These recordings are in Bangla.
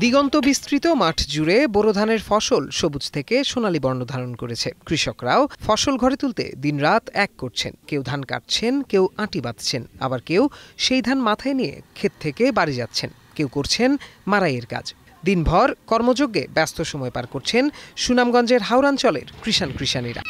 দিগন্ত বিস্তৃত মাঠ জুড়ে বোরো ধানের ফসল সবুজ থেকে সোনালী বর্ণ ধারণ করেছে। কৃষকরাও ফসল ঘরে তুলতে দিনরাত এক করছেন। কেউ ধান কাটছেন, কেউ আঁটি বাঁধছেন, আবার কেউ সেই ধান মাথায় নিয়ে ক্ষেত থেকে বাড়ি যাচ্ছেন। কেউ করছেন মাড়াইয়ের কাজ। দিনভর কর্মযজ্ঞে ব্যস্ত সময় পার করছেন সুনামগঞ্জের হাওড়াঞ্চলের কৃষাণীরা।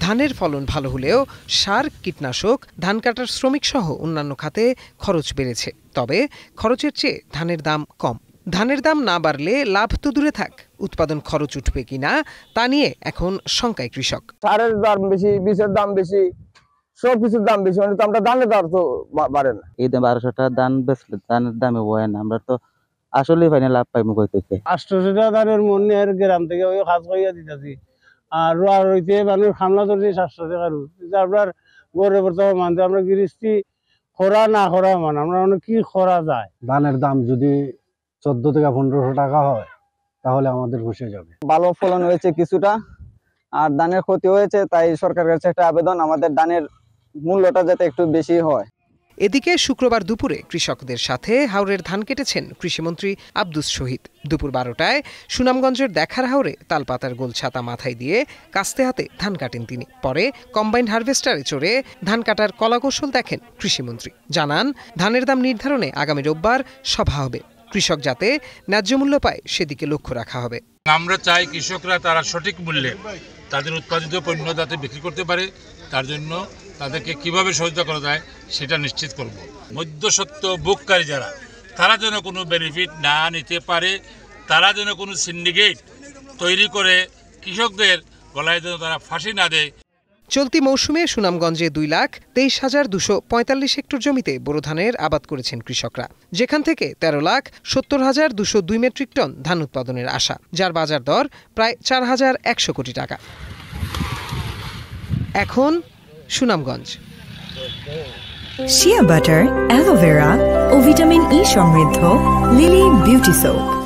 ধানের ফলন ভালো হলেও সার, কীটনাশক, ধান কাটার শ্রমিক সহ অন্যান্য খাতে খরচ বেড়েছে। তবে খরচের চেয়ে ধানের দাম কম। ধানের দাম না বাড়লে লাভ তো দূরে থাক, উৎপাদন খরচ উঠবে কিনা তা নিয়ে এখন শঙ্কায় কৃষক। সারের দাম বেশি, বীজের দাম বেশি, সবকিছুর দাম বেশি, মানে তো আমরা ধানের দাম তো বাড়ে না। এই 1200 টাকা ধান বেচলে ধানের দামে হয় না, আমরা তো আসলেই পাই না, লাভ পাইমু কই থেকে? 800 টাকা ধানের মন নিয়ে গ্রাম থেকে ওই কাজ করিয়া দিতেছি, আর রোয়া রইতে মানুষ খামলা ধরছি 700 টাকা রু। আপনার গড়ে বর্তমান মানতে আমরা গৃহস্থী খরা না খরা মান আমরা অনেক কি খরা যায়। ধানের দাম যদি 14 থেকে 1500 টাকা হয় তাহলে আমাদের বসে যাবে। ভালো ফলন হয়েছে কিছুটা, আর ধানের ক্ষতি হয়েছে, তাই সরকারের কাছে একটা আবেদন আমাদের ধানের মূল্যটা যাতে একটু বেশি হয়। এদিকে শুক্রবার দুপুরে কৃষকদের সাথে হাওরের ধান কেটেছেন কৃষিমন্ত্রী আব্দুস শহীদ। দুপুর 12টায় সুনামগঞ্জের দেখার হাওরে তালপাতার গোল ছাতা মাথায় দিয়ে কাস্তে হাতে ধান কাটেন তিনি। পরে কম্বাইন্ড হারভেস্টারে চড়ে ধান কাটার কলাকৌশল দেখেন কৃষিমন্ত্রী। জানান, ধানের দাম নির্ধারণে আগামী রোববার সভা হবে। কৃষক যাতে ন্যায্য মূল্য পায় সেদিকে লক্ষ্য রাখা হবে। আমরা চাই কৃষকরা তারা সঠিক মূল্যে তাদের উৎপাদিত পণ্য যাতে বিক্রি করতে পারে, তার জন্য তাদেরকে কিভাবে সহায়তা করা যায় সেটা নিশ্চিত করব। মধ্যস্বত্ব ভোগকারী যারা, তারা যেন কোনো বেনিফিট না নিতে পারে, তারা যেন কোনো সিন্ডিকেট তৈরি করে কৃষকদের গলায় যেন তারা ফাঁসি না দেয়। চলতি মৌসুমে সুনামগঞ্জে 2,23,245 হেক্টর জমিতে বোরো ধানের আবাদ করেছেন কৃষকরা, যেখান থেকে 13,70,202 মেট্রিক টন ধান উৎপাদনের আশা, যার বাজার দর প্রায় 4,100 কোটি টাকা। এখন সুনামগঞ্জ। শিয়া বাটার, অ্যালোভেরা ও ভিটামিন ই সমৃদ্ধ লিলি বিউটি সোপ।